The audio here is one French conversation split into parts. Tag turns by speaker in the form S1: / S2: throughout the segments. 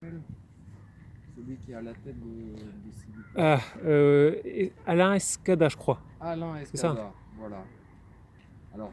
S1: Celui qui est à la tête de Civic.
S2: Alain Escada, je crois.
S1: Alain
S2: C'est ça?
S1: Escada, voilà. Alors,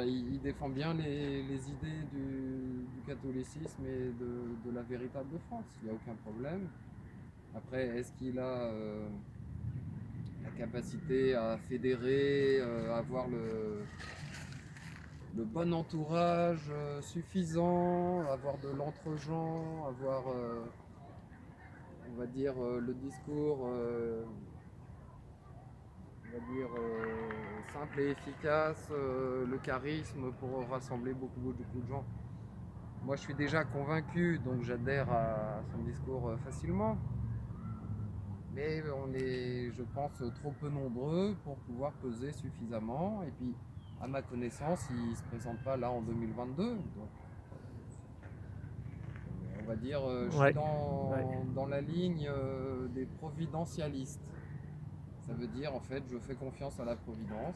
S1: il défend bien les idées du catholicisme et de la véritable France, il n'y a aucun problème. Après, est-ce qu'il a la capacité à fédérer, à avoir le bon entourage suffisant, avoir de l'entre-gens, avoir, on va dire, le discours, on va dire, simple et efficace, le charisme pour rassembler beaucoup de gens. Moi, je suis déjà convaincu, donc j'adhère à son discours facilement. Mais on est, je pense, trop peu nombreux pour pouvoir peser suffisamment. Et puis, à ma connaissance, il ne se présente pas là en 2022. Donc, on va dire, je suis
S2: Ouais. Ouais.
S1: dans la ligne des providentialistes. Ça veut dire, en fait, je fais confiance à la Providence.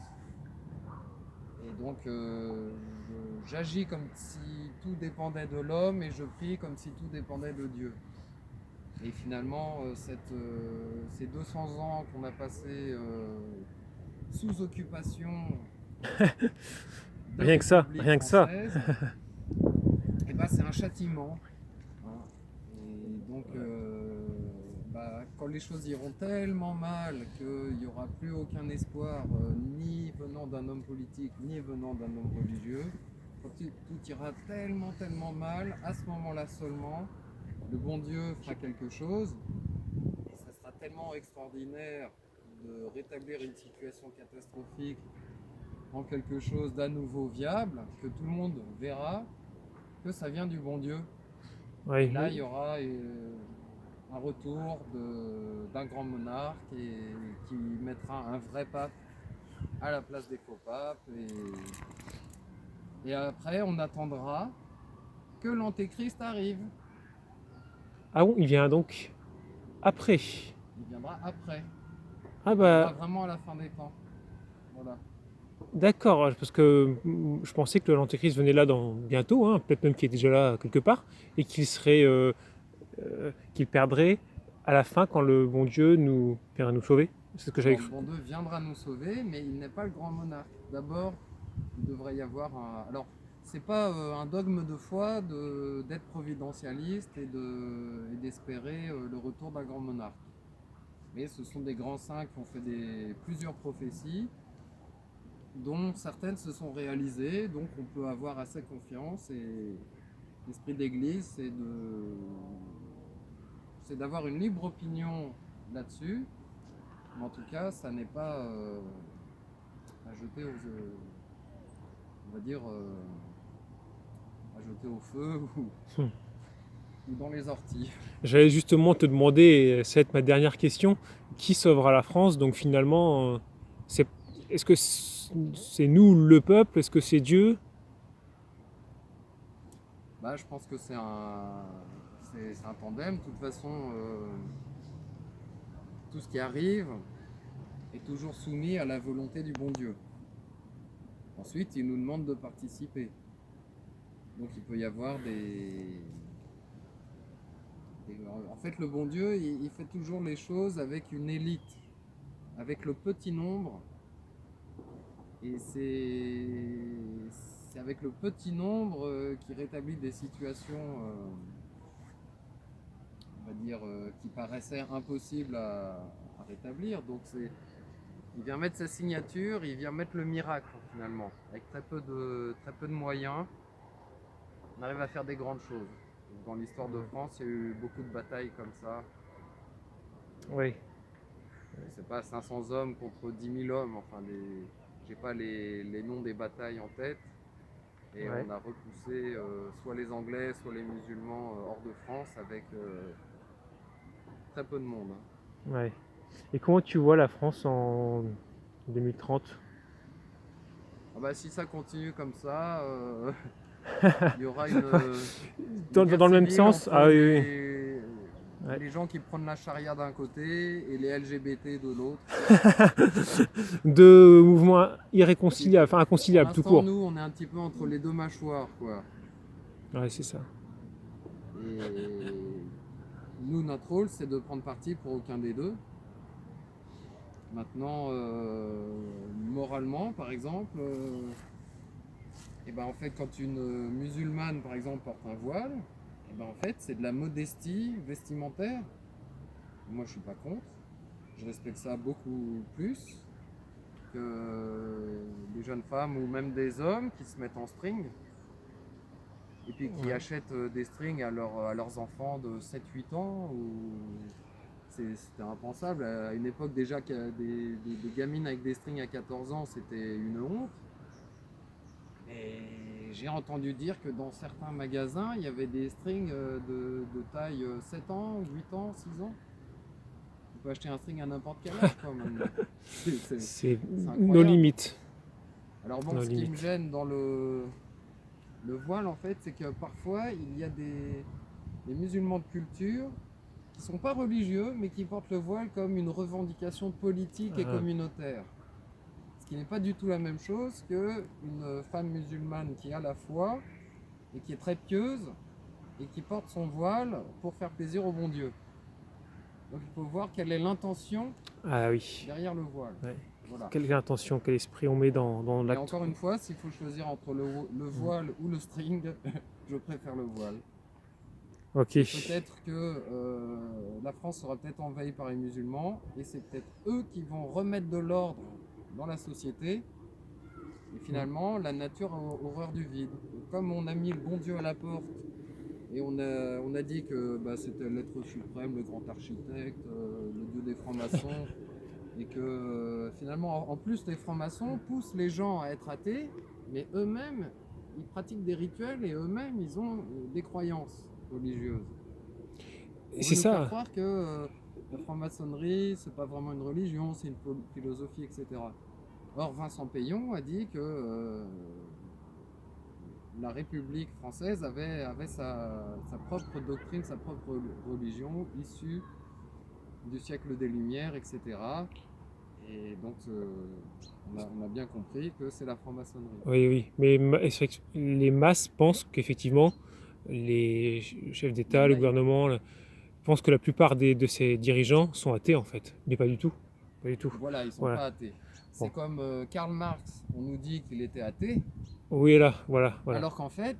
S1: Et donc, j'agis comme si tout dépendait de l'homme et je prie comme si tout dépendait de Dieu. Et finalement, ces 200 ans qu'on a passés sous occupation de
S2: Rien que ça,
S1: République
S2: rien que ça.
S1: française, et ben, c'est un châtiment. Hein. Et donc, quand les choses iront tellement mal qu'il n'y aura plus aucun espoir, ni venant d'un homme politique, ni venant d'un homme religieux, quand tout ira tellement mal, à ce moment-là seulement, le bon Dieu fera quelque chose. Et ça sera tellement extraordinaire de rétablir une situation catastrophique en quelque chose d'à nouveau viable que tout le monde verra que ça vient du bon Dieu.
S2: Ouais.
S1: Et là, il y aura un retour d'un grand monarque qui mettra un vrai pape à la place des faux papes. Et après, on attendra que l'antéchrist arrive.
S2: Ah bon, il vient donc après.
S1: Il viendra après.
S2: Ah
S1: Il viendra
S2: bah,
S1: vraiment à la fin des temps. Voilà.
S2: d'accord, parce que je pensais que l'Antéchrist venait là dans bientôt, hein, peut-être même qu'il est déjà là quelque part, et qu'il perdrait à la fin quand le bon Dieu nous viendra nous sauver. C'est ce que j'avais
S1: Alors le
S2: cru.
S1: bon Dieu viendra nous sauver, mais il n'est pas le grand monarque. D'abord, il devrait y avoir un. Alors, c'est pas un dogme de foi d'être providentialiste et d'espérer le retour d'un grand monarque. Mais ce sont des grands saints qui ont fait plusieurs prophéties, dont certaines se sont réalisées, donc on peut avoir assez confiance. Et l'esprit d'Église, c'est d'avoir une libre opinion là-dessus. Mais en tout cas, ça n'est pas à jeter on va dire, à jeter au feu ou dans les orties.
S2: J'allais justement te demander, et ça va être ma dernière question, qui sauvera la France? Donc finalement, c'est, est-ce que c'est nous le peuple? Est-ce que c'est Dieu?
S1: Bah, je pense que c'est un tandem. De toute façon, tout ce qui arrive est toujours soumis à la volonté du bon Dieu. Ensuite, il nous demande de participer. Donc il peut y avoir en fait, le bon Dieu, il fait toujours les choses avec une élite, avec le petit nombre. Et c'est avec le petit nombre qui rétablit des situations, on va dire, qui paraissaient impossibles à rétablir. Donc il vient mettre sa signature, il vient mettre le miracle finalement. Avec très peu de moyens, on arrive à faire des grandes choses. Dans l'histoire de France, il y a eu beaucoup de batailles comme ça.
S2: Oui.
S1: C'est pas 500 hommes contre 10 000 hommes. Enfin, j'ai pas les noms des batailles en tête. Et
S2: Ouais.
S1: on a repoussé soit les Anglais, soit les musulmans hors de France avec très peu de monde.
S2: Ouais. Et comment tu vois la France en 2030?
S1: Ah bah, si ça continue comme ça, il y aura une guerre
S2: Dans le même
S1: civile
S2: sens?
S1: entre
S2: Ah oui, oui. Ouais.
S1: les gens qui prennent la charia d'un côté et les LGBT de l'autre.
S2: Deux mouvements irréconciliables, enfin
S1: Pour
S2: inconciliables tout
S1: l'instant,
S2: court.
S1: nous, on est un petit peu entre les deux mâchoires, quoi.
S2: Ouais, c'est ça.
S1: Et notre rôle, c'est de prendre parti pour aucun des deux. Maintenant, moralement, par exemple, et ben en fait, quand une musulmane, par exemple, porte un voile, et ben en fait, c'est de la modestie vestimentaire. Moi, je suis pas contre. Je respecte ça beaucoup plus que des jeunes femmes ou même des hommes qui se mettent en string et puis qui achètent des strings à leurs enfants de 7-8 ans. C'était impensable. À une époque déjà, des gamines avec des strings à 14 ans, c'était une honte. Et j'ai entendu dire que dans certains magasins, il y avait des strings de taille 7 ans, 8 ans, 6 ans. On peut acheter un string à n'importe quel âge quoi, maintenant.
S2: C'est nos
S1: incroyable.
S2: limites.
S1: Alors bon,
S2: Nos
S1: ce qui
S2: limites.
S1: me gêne dans le voile, en fait, c'est que parfois, il y a des musulmans de culture qui sont pas religieux, mais qui portent le voile comme une revendication politique et communautaire. Ce qui n'est pas du tout la même chose qu'une femme musulmane qui a la foi et qui est très pieuse et qui porte son voile pour faire plaisir au bon Dieu. Donc il faut voir quelle est l'intention
S2: Ah oui.
S1: derrière le voile.
S2: Ouais.
S1: Voilà.
S2: Quelle intention, quel esprit on met dans
S1: Et
S2: l'acte.
S1: encore une fois, s'il faut choisir entre le voile ou le string, je préfère le voile.
S2: Ok.
S1: Peut-être que la France sera peut-être envahie par les musulmans et c'est peut-être eux qui vont remettre de l'ordre dans la société. Et finalement, la nature a horreur du vide. Et comme on a mis le bon Dieu à la porte et on a dit que c'était l'être suprême, le grand architecte, le Dieu des francs-maçons, et que finalement, en plus, les francs-maçons poussent les gens à être athées, mais eux-mêmes, ils pratiquent des rituels et eux-mêmes, ils ont des croyances religieuses.
S2: Et c'est ça.
S1: Faire croire que la franc-maçonnerie, c'est pas vraiment une religion, c'est une philosophie, etc. Or, Vincent Payon a dit que la République française avait sa propre doctrine, sa propre religion issue du siècle des Lumières, etc. Et donc, on a bien compris que c'est la franc-maçonnerie.
S2: Oui, oui. Mais c'est vrai que les masses pensent qu'effectivement, les chefs d'État, le gouvernement, pensent que la plupart de ces dirigeants sont athées en fait. Mais pas du tout. Pas du tout.
S1: Voilà, ils ne sont pas athées. C'est comme Karl Marx, on nous dit qu'il était athée.
S2: Oui, là, voilà.
S1: Alors qu'en fait,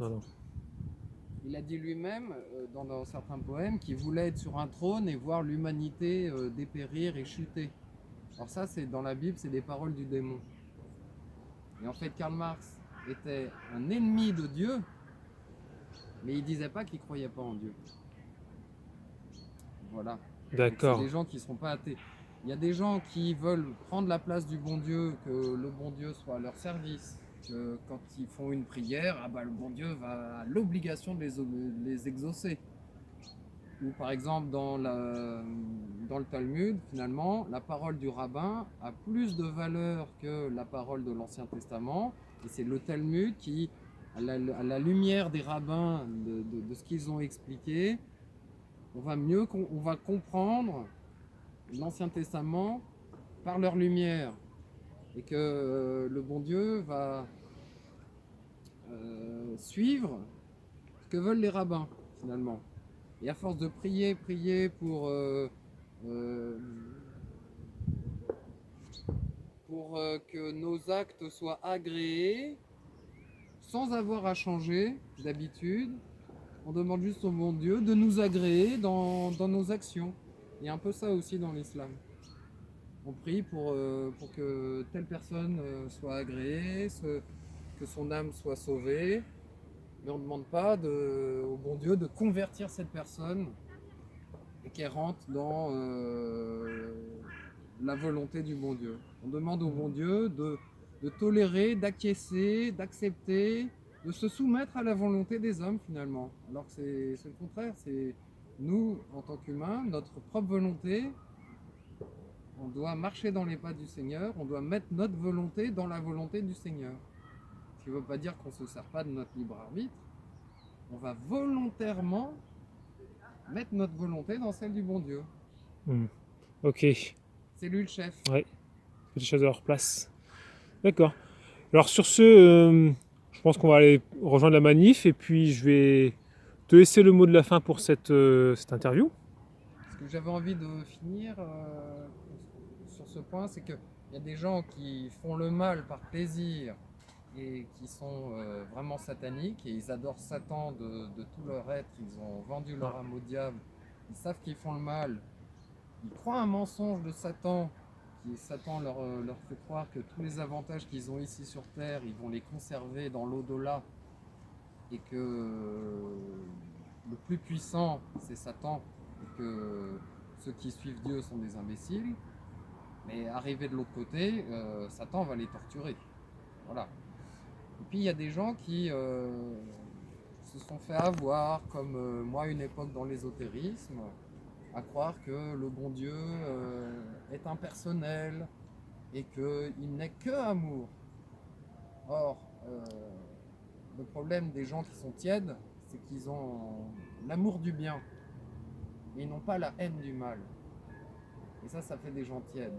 S1: il a dit lui-même dans certains poèmes qu'il voulait être sur un trône et voir l'humanité dépérir et chuter. Alors ça, c'est dans la Bible, c'est des paroles du démon. Et en fait, Karl Marx était un ennemi de Dieu, mais il disait pas qu'il croyait pas en Dieu. Voilà.
S2: D'accord.
S1: C'est des gens qui ne seront pas athées. Il y a des gens qui veulent prendre la place du bon Dieu, que le bon Dieu soit à leur service, que quand ils font une prière, le bon Dieu va à l'obligation de les exaucer. Ou par exemple dans le Talmud, finalement, la parole du rabbin a plus de valeur que la parole de l'Ancien Testament. Et c'est le Talmud qui, à la lumière des rabbins, de ce qu'ils ont expliqué, on va comprendre l'Ancien Testament par leur lumière. Et que le bon Dieu va suivre ce que veulent les rabbins, finalement. Et à force de prier pour que nos actes soient agréés, sans avoir à changer d'habitude, on demande juste au bon Dieu de nous agréer dans nos actions. Il y a un peu ça aussi dans l'islam. On prie pour que telle personne soit agréée, que son âme soit sauvée, mais on ne demande pas au bon Dieu de convertir cette personne et qu'elle rentre dans la volonté du bon Dieu. On demande au bon Dieu de tolérer, d'acquiescer, d'accepter, de se soumettre à la volonté des hommes finalement. Alors que c'est le contraire, c'est nous en tant qu'humains, notre propre volonté, on doit marcher dans les pas du Seigneur, on doit mettre notre volonté dans la volonté du Seigneur. Ce qui ne veut pas dire qu'on ne se sert pas de notre libre arbitre, on va volontairement mettre notre volonté dans celle du bon Dieu.
S2: Ok.
S1: C'est lui le chef.
S2: Ouais, les choses à leur place. D'accord. Alors sur ce, je pense qu'on va aller rejoindre la manif et puis je vais te laisser le mot de la fin pour cette interview.
S1: que j'avais envie de finir sur ce point, c'est qu'il y a des gens qui font le mal par plaisir et qui sont vraiment sataniques et ils adorent Satan de tout leur être, ils ont vendu leur âme au diable, ils savent qu'ils font le mal, ils croient un mensonge de Satan, qui Satan leur fait croire que tous les avantages qu'ils ont ici sur Terre, ils vont les conserver dans l'au-delà et que le plus puissant c'est Satan et que ceux qui suivent Dieu sont des imbéciles, mais arrivé de l'autre côté, Satan va les torturer. Voilà. Et puis il y a des gens qui se sont fait avoir, comme moi à une époque dans l'ésotérisme, à croire que le bon Dieu est impersonnel et qu'il n'est que amour. Or, le problème des gens qui sont tièdes, c'est qu'ils ont l'amour du bien et ils n'ont pas la haine du mal. Et ça fait des gens tièdes.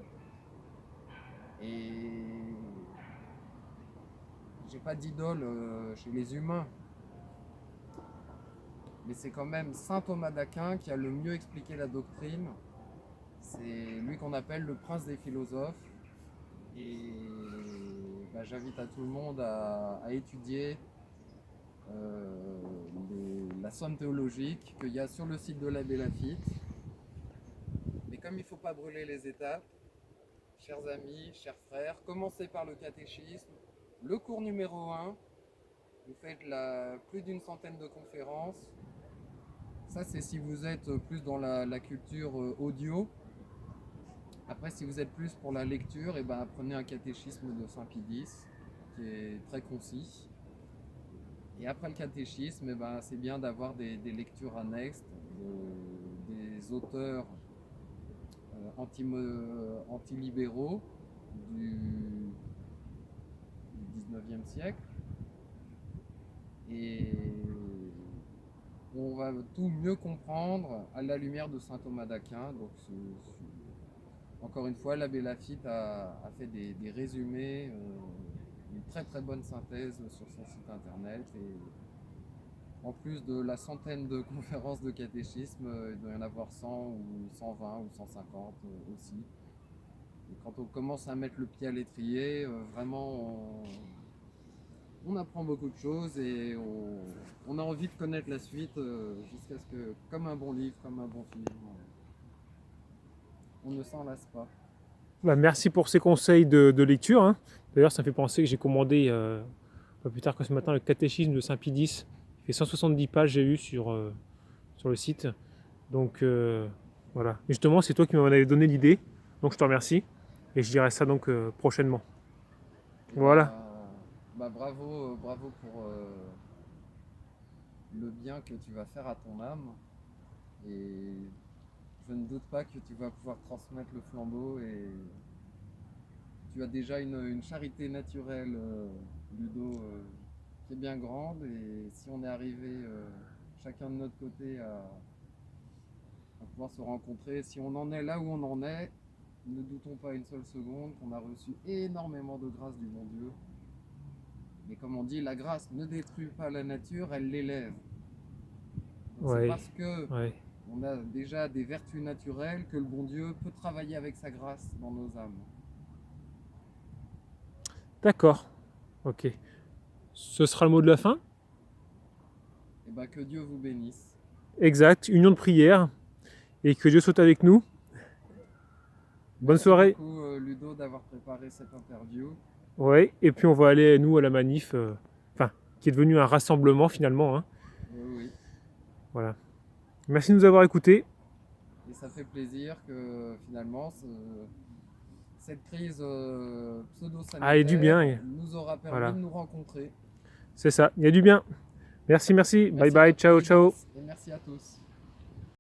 S1: Et j'ai pas d'idole chez les humains, mais c'est quand même saint Thomas d'Aquin qui a le mieux expliqué la doctrine. C'est lui qu'on appelle le prince des philosophes. Et j'invite à tout le monde à étudier la somme théologique qu'il y a sur le site de l'abbé Laffitte. Mais comme il ne faut pas brûler les étapes, chers amis, chers frères, commencez par le catéchisme. Le cours numéro 1, vous faites plus d'une centaine de conférences. Ça, c'est si vous êtes plus dans la culture audio. Après, si vous êtes plus pour la lecture, apprenez un catéchisme de Saint Pie X, qui est très concis. Et après le catéchisme, c'est bien d'avoir des lectures annexes, des auteurs antilibéraux du 19e siècle. Et on va tout mieux comprendre à la lumière de saint Thomas d'Aquin. Donc, encore une fois, l'abbé Laffitte a fait des résumés, une très très bonne synthèse sur son site internet. Et en plus de la centaine de conférences de catéchisme, il doit y en avoir 100 ou 120 ou 150 aussi. Et quand on commence à mettre le pied à l'étrier, vraiment on apprend beaucoup de choses et on a envie de connaître la suite jusqu'à ce que, comme un bon livre, comme un bon film, on ne s'en lasse pas.
S2: Merci pour ces conseils de lecture, hein. D'ailleurs, ça me fait penser que j'ai commandé pas plus tard que ce matin le catéchisme de Saint Pie X. Il fait 170 pages, j'ai eu sur le site. Donc voilà. Et justement, c'est toi qui m'en avais donné l'idée. Donc je te remercie. Et je dirai ça donc prochainement. Voilà.
S1: Bravo pour le bien que tu vas faire à ton âme. Et je ne doute pas que tu vas pouvoir transmettre le flambeau et tu as déjà une charité naturelle, Ludo, qui est bien grande. Et si on est arrivé chacun de notre côté à pouvoir se rencontrer, si on en est là où on en est, ne doutons pas une seule seconde qu'on a reçu énormément de grâce du bon Dieu. Mais comme on dit, la grâce ne détruit pas la nature, elle l'élève. C'est parce que on a déjà des vertus naturelles que le bon Dieu peut travailler avec sa grâce dans nos âmes.
S2: D'accord. Ok. Ce sera le mot de la fin.
S1: Et que Dieu vous bénisse.
S2: Exact. Union de prière. Et que Dieu soit avec nous. Bonne soirée.
S1: Merci beaucoup Ludo d'avoir préparé cette interview.
S2: Ouais, et puis on va aller nous à la manif, qui est devenu un rassemblement finalement, hein.
S1: Oui.
S2: Voilà. Merci de nous avoir écoutés.
S1: Et ça fait plaisir que finalement cette crise pseudo-sanitaire
S2: du bien.
S1: Nous aura permis de nous rencontrer.
S2: C'est ça, il y a du bien. Merci. Bye bye, ciao.
S1: Et merci à tous.